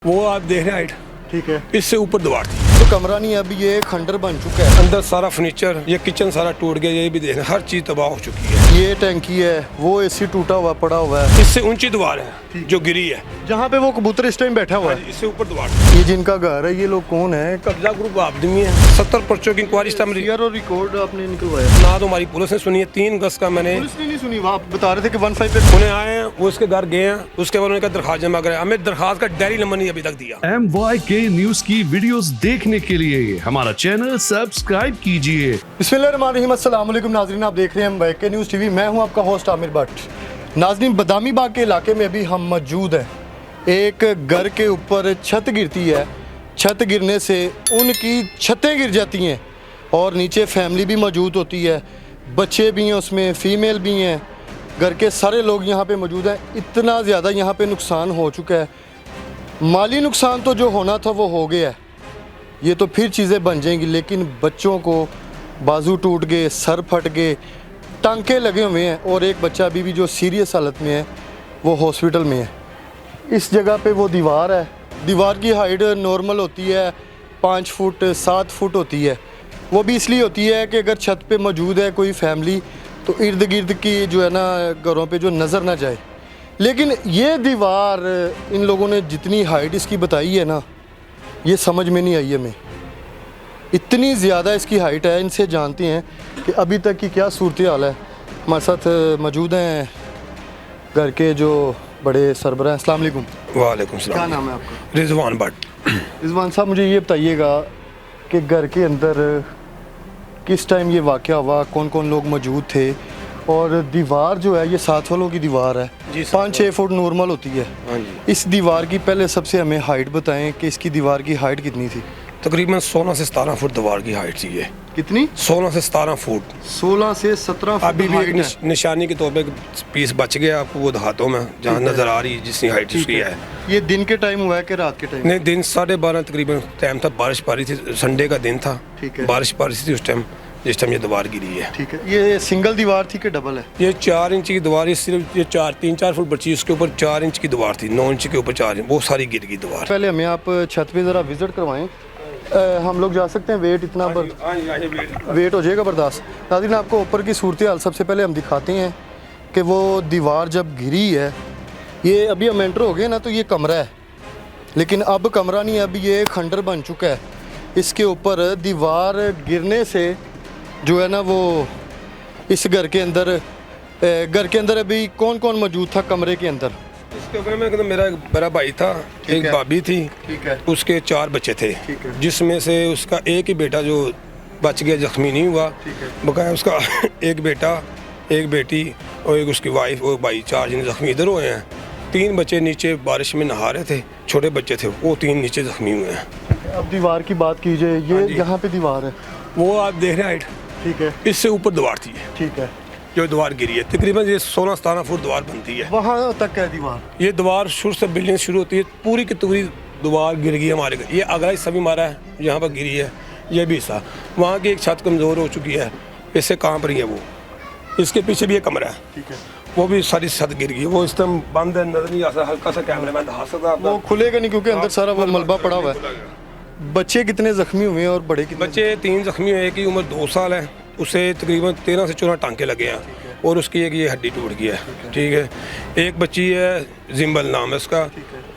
वो आप देख रहे हैं हाइट, ठीक है। इससे ऊपर दीवार थी। तो कमरा नहीं है, अभी ये खंडर बन चुका है। अंदर सारा फर्नीचर, ये किचन सारा टूट गया, ये भी देख रहे हैं, हर चीज तबाह हो चुकी है। ये टैंकी है, वो एसी टूटा हुआ पड़ा हुआ है। इससे ऊंची दीवार है जो गिरी है, जहाँ पे वो कबूतर इस टाइम बैठा हुआ है, इससे ऊपर दीवार थी। ये जिनका घर है, ये लोग कौन है? कब्जा ग्रुप आदमी है। 70 पर्चों की इंक्वायरी यार और रिकॉर्ड आपने निकलवाया? ना तो हमारी पुलिस ने सुनी है। 3 अगस्त का मैंने, पुलिस ने नहीं सुनी। आप बता रहे थे कि 15 पे उन्हें आए हैं, वो उसके घर गए हैं, उसके बाद उन्होंने दरखास्त जमा कराया। हमें दरखास्त का डायरी नंबर नहीं अभी तक दिया। MYK न्यूज की वीडियोस देखने के लिए हमारा चैनल सब्सक्राइब कीजिए। बिस्मिल्लाहिर्रहमानिर्रहीम। अस्सलाम वालेकुम नाज़रीन, आप देख रहे हैं MYK न्यूज़ टीवी। मैं हूं आपका होस्ट आमिर भट्ट। नाज़रीन, बदामी बाग के इलाके में अभी हम मौजूद हैं। एक घर के ऊपर छत गिरती है, छत गिरने से उनकी छतें गिर जाती हैं और नीचे फैमिली भी मौजूद होती है, बच्चे भी हैं उसमें, फ़ीमेल भी हैं, घर के सारे लोग यहाँ पे मौजूद हैं। इतना ज़्यादा यहाँ पे नुकसान हो चुका है। माली नुकसान तो जो होना था वो हो गया है, ये तो फिर चीज़ें बन जाएंगी, लेकिन बच्चों को बाजू टूट गए, सर फट गए, टांके लगे हुए हैं और एक बच्चा अभी भी जो सीरियस हालत में है वो हॉस्पिटल में है। इस जगह पे वो दीवार है, दीवार की हाइट नॉर्मल होती है 5 फुट 7 फुट होती है। वो भी इसलिए होती है कि अगर छत पे मौजूद है कोई फैमिली तो इर्द गिर्द की जो है ना घरों पे जो नज़र ना जाए। लेकिन ये दीवार इन लोगों ने जितनी हाइट इसकी बताई है ना, ये समझ में नहीं आई हमें। इतनी ज़्यादा इसकी हाइट है। इनसे जानते हैं कि अभी तक की क्या सूरत हाल है। हमारे साथ मौजूद हैं घर के जो बड़े सरबराह हैं। अस्सलाम वालेकुम। वालेकुम क्या सलाम। नाम है आपका? रिजवान भट्ट। रिजवान साहब, मुझे ये बताइएगा कि घर के अंदर किस टाइम ये वाक़या हुआ, कौन कौन लोग मौजूद थे, और दीवार जो है ये 7 वालों की दीवार है, जी, 5-6 फुट नॉर्मल होती है। हाँ जी। इस दीवार की पहले सबसे हमें हाइट बताएं कि इसकी दीवार की हाइट कितनी थी? तकरीबन 16 से 17 फुट दीवार की हाइट थी ये। कितनी? 16 से 17 फुट। 16 से 17 फुट अभी भी हाइट एक है। निशानी के तौर पे पीस बच गया आपको वो हाथों में, जहाँ नजर आ रही है जिसकी हाइट उसकी है। ये दिन के टाइम हुआ है कि रात के टाइम? नहीं, दिन 12:30 तकरीबन टाइम था, बारिश पा रही थी, संडे का दिन था। ठीक है। बारिश पा रही थी उस टाइम जिस टाइम ये दीवार गिरी है। ठीक है। ये सिंगल दीवार थी कि डबल है? ये 4 इंच की दीवार है, सिर्फ ये 3-4 फुट बची, उसके ऊपर 4 इंच की दीवार थी, 9 इंच के ऊपर 4 इंच, वो सारी गिर गई दीवार। पहले हमें आप छत पे ज़रा विज़िट करवाएं। हम लोग जा सकते हैं? वेट इतना वेट हो जाएगा बर्दाश्त? नाज़रीन, आपको ऊपर की सूरत हाल सबसे पहले हम दिखाते हैं कि वो दीवार जब गिरी है, ये अभी हम एंटर हो गए ना तो ये कमरा है, लेकिन अब कमरा नहीं है, अब ये खंडर बन चुका है। इसके ऊपर दीवार गिरने से जो है ना वो इस घर के अंदर अभी कौन कौन मौजूद था कमरे के अंदर? इसके ऊपर में तो मेरा बड़ा भाई था, एक है। भाभी थी, ठीक है। उसके 4 बच्चे थे, ठीक है। जिसमें से उसका एक ही बेटा जो बच गया, जख्मी नहीं हुआ। ठीक है। बकाया उसका एक बेटा, एक बेटी और एक उसकी वाइफ और भाई, 4 जने जख्मी इधर हुए हैं। 3 बच्चे नीचे बारिश में नहा रहे थे, छोटे बच्चे थे, वो 3 नीचे जख्मी हुए हैं। अब दीवार की बात कीजिए, ये हाँ जी। यहाँ पे दीवार है, वो आप देख रहे हैं हाइट, ठीक है, इससे ऊपर दीवार थी ठीक है, जो दीवार गिरी है। तकरीबन ये 16-17 फुट दीवार बनती है। वहाँ तक है दीवार? ये दीवार शुरू से बिल्डिंग शुरू होती है, पूरी की पूरी दीवार गिर गई हमारे घर। ये अगला हिस्सा भी हमारा है, यहाँ पर गिरी है, ये भी हिस्सा। वहाँ की एक छत कमज़ोर हो चुकी है, इससे कांप रही है वो। इसके पीछे भी एक कमरा है, ठीक है। वो भी सारी छत गिर गई। वो इस टाइम बंद है, नजर नहीं आ सकता, हल्का सा कैमरा मैन दिखा सकता वो खुलेगा नहीं क्योंकि अंदर सारा वो मलबा पड़ा हुआ है। बच्चे कितने जख्मी हुए हैं और बड़े कितने? बच्चे 3 जख्मी हुए, एक की उम्र 2 साल है, उसे तकरीबन 13 से 14 टांके लगे हैं और उसकी एक ये हड्डी टूट गई है। ठीक है। एक बच्ची है, जिम्बल नाम है उसका,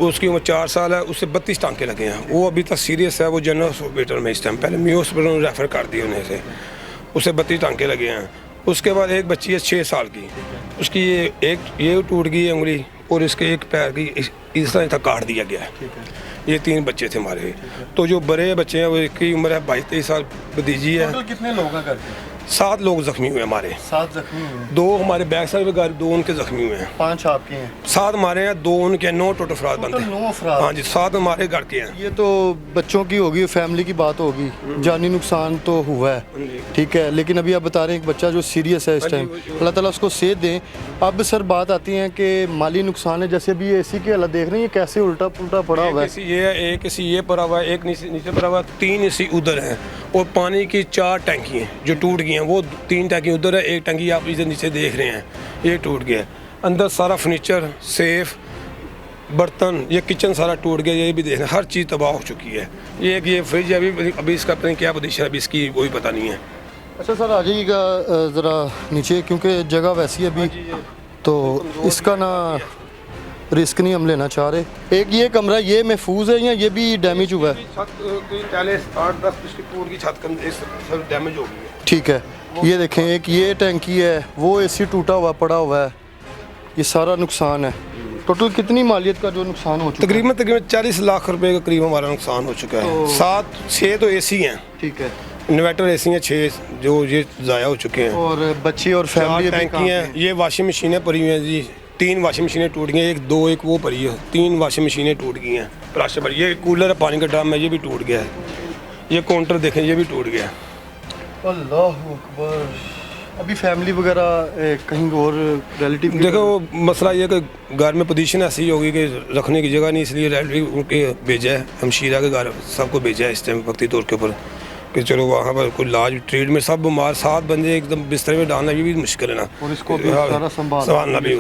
उसकी उम्र 4 साल है, उससे 32 टांके लगे हैं। वो अभी तक सीरियस है, वो जनरल हॉस्पिटल में इस टाइम, पहले मियो हॉस्पिटल में रेफ़र कर दिया उन्हें से, उसे 32 टांके लगे हैं। उसके बाद एक बच्ची है 6 साल की, उसकी ये टूट गई है उंगली और इसके एक पैर की इस तरह तक काट दिया गया है। ये 3 बच्चे थे हमारे। तो जो बड़े बच्चे हैं वो एक की उम्र है 22-23 साल, भतीजी है। टोटल कितने लोग हैं घर पे? 7 लोग जख्मी हुए हमारे। 7 जख्मी हुए हैं। 2 हमारे बैक साइड में, 2 उनके जख्मी हुए हैं। 5 आपके हैं? 7 हमारे हैं, 2 उनके हैं, 9 टोटल अफराद बनते हैं। 9 अफराद? हाँ जी, 7 हमारे घर के हैं। ये तो बच्चों की होगी, फैमिली की बात होगी, जानी नुकसान तो हुआ है, ठीक है, लेकिन अभी आप बता रहे हैं एक बच्चा जो सीरियस है इस टाइम, अल्लाह ताला उसको सेहत दें। अब सर बात आती है कि माली नुकसान है, जैसे अभी एसी की हालत देख रहे हैं, ये कैसे उल्टा पुल्टा पड़ा हुआ है। एक इसी ये पड़ा हुआ है, एक नीचे पड़ा हुआ है, 3 इसी उधर हैं और पानी की 4 टैंकी हैं जो टूट गई हैं। वो 3 टैंकी उधर है, एक टैंकी आप इधर नीचे देख रहे हैं, ये टूट गया है। अंदर सारा फर्नीचर, सेफ, बर्तन, ये किचन सारा टूट गया, ये भी देखना, हर चीज़ तबाह हो चुकी है। ये एक ये फ्रिज है, अभी इसका पता नहीं क्या पोजीशन है, अभी इसकी कोई पता नहीं है। अच्छा सर, आ जाइएगा ज़रा नीचे, क्योंकि जगह वैसी है अभी, तो इसका ना रिस्क नहीं हम लेना चाह रहे। एक ये कमरा ये महफूज है या ये भी डैमेज हुआ है? छत पहले 8-10 इसकी टूट की छत सब डैमेज हो गई है। ठीक है, ये देखें, एक ये टैंकी है, वो एसी टूटा हुआ पड़ा हुआ है, ये सारा नुकसान है। टोटल कितनी मालियत का जो नुकसान हो चुका है? तकरीबन 40 लाख रुपए के करीब हमारा नुकसान हो चुका है। 7-6 तो एसी हैं, ठीक है, इन्वर्टर एसी हैं 6 जो ये ज़ाया हो चुके हैं। और बच्चे और 4 फैमिली टैंकी हैं। ये वाशिंग मशीनें पड़ी हुई हैं जी, 3 वाशिंग मशीनें टूट गई हैं, एक वो पड़ी है, 3 वाशिंग मशीनें टूट गई हैं प्लास्टर पर। ये कूलर है, पानी का ड्रम है, ये भी टूट गया है। ये काउंटर देखें, ये भी टूट गया है। अल्लाह अकबर। अभी फैमिली वगैरह कहीं और रिलेटिव? देखो मसला ये कि घर में पोजीशन ऐसी होगी कि रखने की जगह नहीं, इसलिए रिलेटिव उनके भेजा है, हमशीरा के घर सबको भेजा है इस टाइम वक्ती तौर के ऊपर कि चलो वहाँ पर कोई इलाज ट्रीटमेंट, सब बीमार, 7 बंदे एकदम बिस्तर में डालना ये भी मुश्किल है ना, और इसको भी सारा संभालना भी।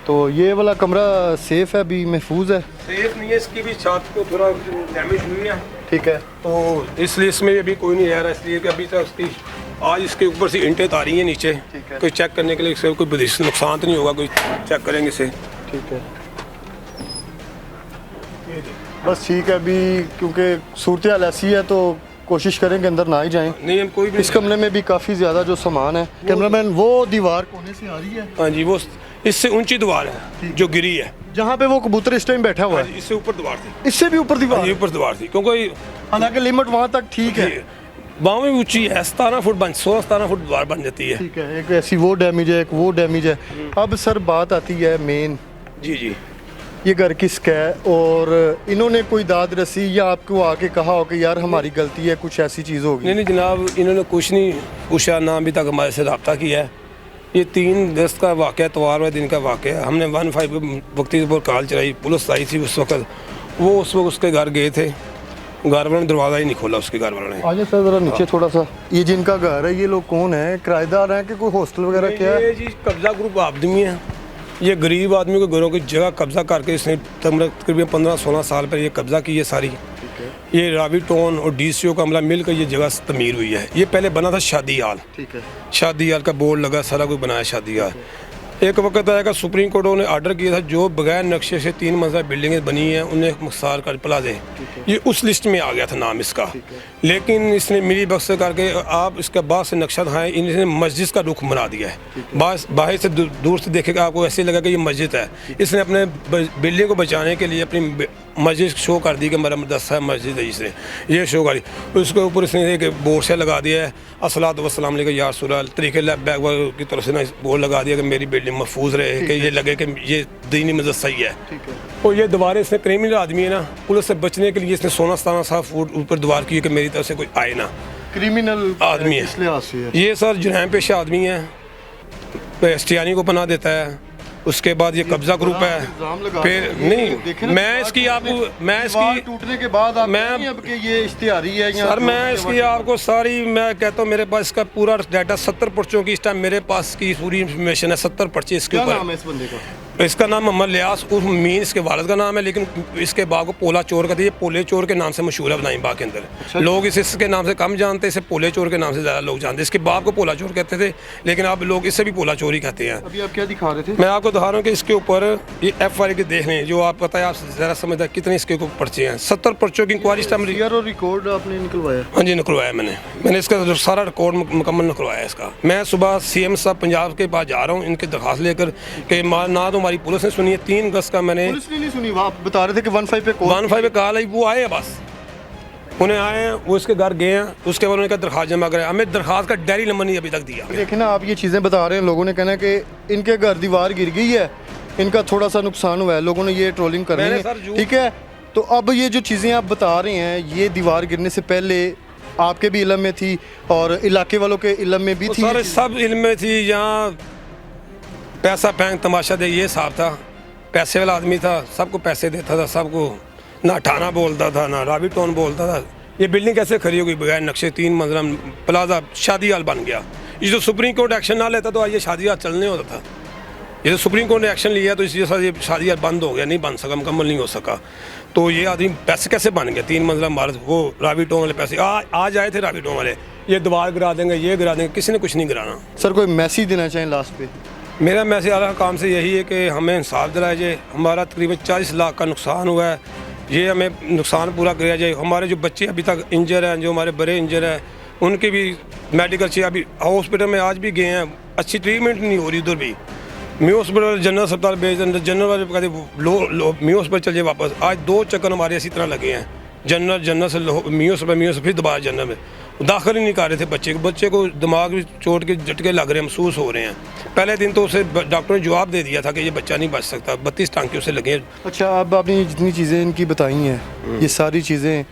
तो ये वाला कमरा सेफ है, अभी महफूज है? सेफ नहीं है, इसकी भी छत को थोड़ा डैमेज हुई है, ठीक है, तो इसलिए इसमें अभी कोई नहीं रह रहा, इसलिए कि अभी तक उसकी आज इसके ऊपर से इंटें तारी हैं नीचे, कोई चेक करने के लिए इससे कोई नुकसान तो नहीं होगा, कोई चेक करेंगे इसे। ठीक है, बस ठीक है। अभी क्योंकि सूरत हाल ऐसी है तो कोशिश करेंगे अंदर ना ही जाएं। नहीं हम कोई भी इस कमरे में भी काफ़ी ज़्यादा जो सामान है, कैमरामैन, वो दीवार कोने से आ रही है? हाँ जी, वो इससे ऊंची दीवार है जो गिरी है, जहाँ पे वो कबूतर इस टाइम बैठा हुआ है, इससे ऊपर दीवार थी, इससे भी ऊपर दीवार? ये ऊपर दीवार थी, क्योंकि हालांकि लिमिट वहाँ तक ठीक है, बाँव में ऊंची है, 17 फुट 16-17 फुट दीवार बन जाती है। ठीक है, एक ऐसी वो डैमेज है, एक वो डैमेज है। अब सर बात आती है मेन, जी जी, ये घर किसका है और इन्होंने कोई दाद रसी या आपको आके कहा हो कि यार हमारी गलती है, कुछ ऐसी चीज़ होगी? नहीं जनाब, इन्होंने कुछ नहीं पूछा, ना अभी तक हमारे से रब्ता किया है। ये 3 अगस्त का वाक़या, इतवार वाले दिन का वाक़या, हमने 15 वक्ती पर कॉल चलाई, पुलिस आई थी उस वक्त, वो उस वक्त उसके घर गए थे, घर वालों ने दरवाज़ा ही नहीं खोला उसके घर वालों ने। आइए सर ज़रा नीचे थोड़ा सा। ये जिनका घर है, ये लोग कौन है? किराएदार हैं कि कोई हॉस्टल वगैरह क्या है? ये जी कब्ज़ा ग्रुप आदमी है, ये गरीब आदमी के घरों की जगह कब्ज़ा करके इसने तकरीबन 15-16 साल पर ये कब्ज़ा की है सारी। ये रावी टाउन और DCO का अमला मिलकर ये जगह तमीर हुई है। ये पहले बना था शादी हाल, ठीक है, शादी हाल का बोर्ड लगा, सारा कुछ बनाया शादी हाल। एक वक्त आएगा सुप्रीम कोर्ट ने ऑर्डर किया था जो बगैर नक्शे से 3 मंजिला बिल्डिंगें बनी हैं उन्हें मुख्तार कर प्लाजे, ये उस लिस्ट में आ गया था नाम इसका। लेकिन इसने मिली बख्श करके आप इसका बाद से नक्शा दिखाएं, इन्होंने मस्जिद का रुख बना दिया है। बाहर से दूर से देखेगा आपको ऐसे लगा कि ये मस्जिद है। इसने अपने बिल्डिंग को बचाने के लिए अपनी मस्जिद शो कर दी कि मेरा मदरसा है, मस्जिद है, इसने ये शो करी। उसके ऊपर इसने एक बोर्ड से लगा दिया है, अस्सलातु वस्सलाम अलैका या रसूल अल्लाह, तरीके बैग की तरफ से ना बोर्ड लगा दिया कि मेरी बिल्डिंग महफूज रहे, कि ये लगे कि ये दीनी मदरसा ही है। और ये दीवारें, इसने क्रिमिनल आदमी है ना, पुलिस से बचने के लिए इसने 16-17 फुट ऊपर दीवार की है कि मेरी तरफ से कोई आए ना। क्रिमिनल आदमी है, इस लिहाज से है। ये सर जुर्म पेशा आदमी है, पेस्टियानी को पनाह देता है। उसके बाद ये कब्जा ग्रुप है, फिर नहीं मैं इसकी आपको मैं इसकी टूटने के बाद आप मैं अब कि ये इश्तिहारी है सर, मैं इसकी आपको सारी मैं कहता हूँ, मेरे पास इसका पूरा डाटा 70 पर्चों की इस टाइम मेरे पास की पूरी इंफॉर्मेशन है, 70 पर्चे इसके ऊपर। क्या नाम है इस बंदे का? इसका नाम मोहम्मद लियास उर्फ मीन इसके वालिद का नाम है, लेकिन इसके बाग को पोला चोर कहते हैं। ये पोले चोर के नाम से मशहूर है बनाई बाग के अंदर। लोग इसके नाम से कम जानते, इसे पोले चोर के नाम से ज़्यादा लोग जानते। इसके बाप को पोला चोर कहते थे, लेकिन अब लोग इससे भी पोला चोर ही कहते हैं। अभी आप क्या दिखा रहे थे? मैं आपको दिखा रहा हूँ कि इसके ऊपर ये FIR के देख लें, जो आप पता है, आप ज़रा समझदार कितने इसके ऊपर पर्चे हैं। 70 पर्चों की इंक्वायरी और रिकॉर्ड आपने निकलवाया? हाँ जी निकलवाया मैंने इसका सारा रिकॉर्ड मुकम्मल निकलवाया इसका। मैं सुबह CM साहब पंजाब के पास जा रहा हूँ इनके दरखास्त लेकर कि ना तो हमारी पुलिस ने सुनी है। 3 अगस्त का मैंने, पुलिस ने नहीं सुनी, आप बता रहे थे कि 15 पे कॉल आई, वो आए हैं बस, उन्हें आए हैं, वो इसके घर गए हैं, उसके बाद उन्होंने दरखास्त जमा कराया। हमें दरखास्त का डायरी नंबर नहीं अभी तक दिया। देखिए ना, आप ये चीज़ें बता रहे हैं, लोगों ने कहना है कि इनके घर दीवार गिर गई है, इनका थोड़ा सा नुकसान हुआ है, लोगों ने ये ट्रोलिंग करनी है, ठीक है। तो अब ये जो चीज़ें आप बता रहे हैं, ये दीवार गिरने से पहले आपके भी इल्म में थी और इलाके वालों के इल्म में भी थी? सारे सब इल्म में थी। यहाँ पैसा फेंक तमाशा दे ये साहब था, पैसे वाला आदमी था, सबको पैसे देता था, सबको ना ठाना बोलता था ना रावी टाउन बोलता था। ये बिल्डिंग कैसे खड़ी हो गई बगैर नक्शे? 3 मंजिला प्लाजा शादी हाल बन गया। ये जो सुप्रीम कोर्ट एक्शन ना लेता तो आज ये शादी हाल चलने होता था। जैसे सुप्रीम कोर्ट ने एक्शन लिया तो इसी वजह से ये शादी यार बंद हो गया, नहीं बन सका, मुकम्मल नहीं हो सका। तो ये आदमी पैसे कैसे बन गए? 3 मंजिला इमारत, वो रावी टोंग वाले पैसे आज आए थे, रावी टोंग वाले ये दीवार गिरा देंगे, ये गिरा देंगे, किसी ने कुछ नहीं गिराना। सर कोई मैसेज देना चाहें लास्ट पे? मेरा मैसेज आला काम से यही है कि हमें इंसाफ दिलाया जाए। हमारा तकरीबन 40 लाख का नुकसान हुआ है, ये हमें नुकसान पूरा किया जाए। हमारे जो बच्चे अभी तक इंजर हैं, जो हमारे बड़े इंजर हैं, उनके भी मेडिकल चाहिए। अभी हॉस्पिटल में आज भी गए हैं, अच्छी ट्रीटमेंट नहीं हो रही उधर भी। मी हॉस्पिटल जनरल अस्पताल भेज दें, जनरल वाले कहते लो मी हॉस्पिटल चल जाए वापस। आज 2 चक्कर हमारे इसी तरह लगे हैं, जनरल से मी हॉस्पिटल फिर दोबारा जनरल में दाखिल ही नहीं कर रहे थे। बच्चे को दिमाग में चोट के झटके लग रहे हैं, महसूस हो रहे हैं। पहले दिन तो उसे डॉक्टर ने जवाब दे दिया था कि ये बच्चा नहीं बच सकता, 32 टांके उसे लगे हैं। अच्छा, अब आपने जितनी चीज़ें इनकी बताई हैं, ये सारी चीज़ें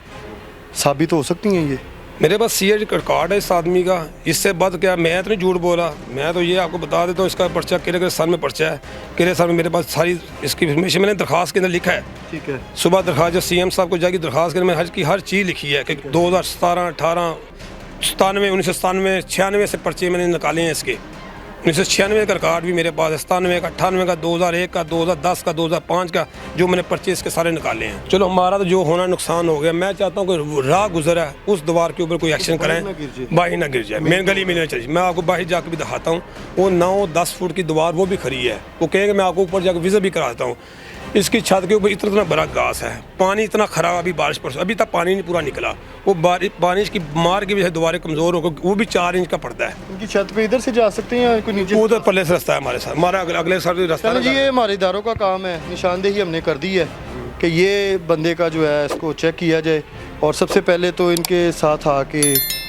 साबित हो सकती हैं? ये मेरे पास सीएज रिकॉर्ड है इस आदमी का, इससे बाद क्या मैं तो नहीं झूठ बोला। मैं तो ये आपको बता देता हूँ, इसका पर्चा किले सर में पर्चा है, किले सर में मेरे पास सारी इसकी इन्फॉर्मेशन मैंने दरखास्त के अंदर लिखा है। ठीक है। सुबह दरखास्त जो सीएम साहब को जाएगी दरखास्त के अंदर हर चीज़ लिखी है कि 2017, 18, 97, 1997, 96 से पर्चे मैंने निकाले हैं इसके। 1996 का रिकॉर्ड भी मेरे पास है, 97 का, 98 का, 2001 का, 2010 का, 2005 का, जो मैंने पर्चे इसके सारे निकाले हैं। चलो हमारा तो जो होना नुकसान हो गया, मैं चाहता हूँ कि राह गुजरा है उस दीवार के ऊपर कोई एक्शन करें, बाही ना गिर जाए, मेन गली में नहीं चाहिए। मैं आपको बाहर जाकर भी दिखाता हूँ, वो 9-10 फुट की दीवार वो भी खड़ी है। वो कहेंगे मैं आपको ऊपर जाकर विजिट भी कराता हूँ। इसकी छत के ऊपर इतना बड़ा घास है, पानी इतना खराब, अभी बारिश पर अभी तक पानी नहीं पूरा निकला। वो बारिश की मार की वजह से दीवारें कमज़ोर हो गई, वो भी 4 इंच का पड़ता है। इनकी छत पे इधर से जा सकते हैं या कोई नीचे? उधर पल्ले से रास्ता है हमारे साथ, हमारा अगले साल रास्ता चलो जी, ये हमारे इदारों का काम है, निशानदेही हमने कर दी है कि ये बंदे का जो है इसको चेक किया जाए। और सबसे पहले तो इनके साथ आके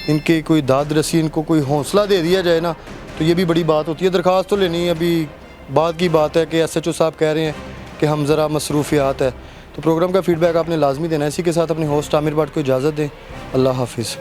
इनके कोई दाद रसी, इनको कोई हौसला दे दिया जाए ना, तो ये भी बड़ी बात होती है। दरख्वास्त तो लेनी है, अभी बाद की बात है कि SHO साहब कह रहे हैं कि हम ज़रा मसरूफियात है। तो प्रोग्राम का फीडबैक आपने लाजमी देना है। इसी के साथ अपने होस्ट आमिर भट्ट को इजाज़त दें। अल्लाह हाफिज़।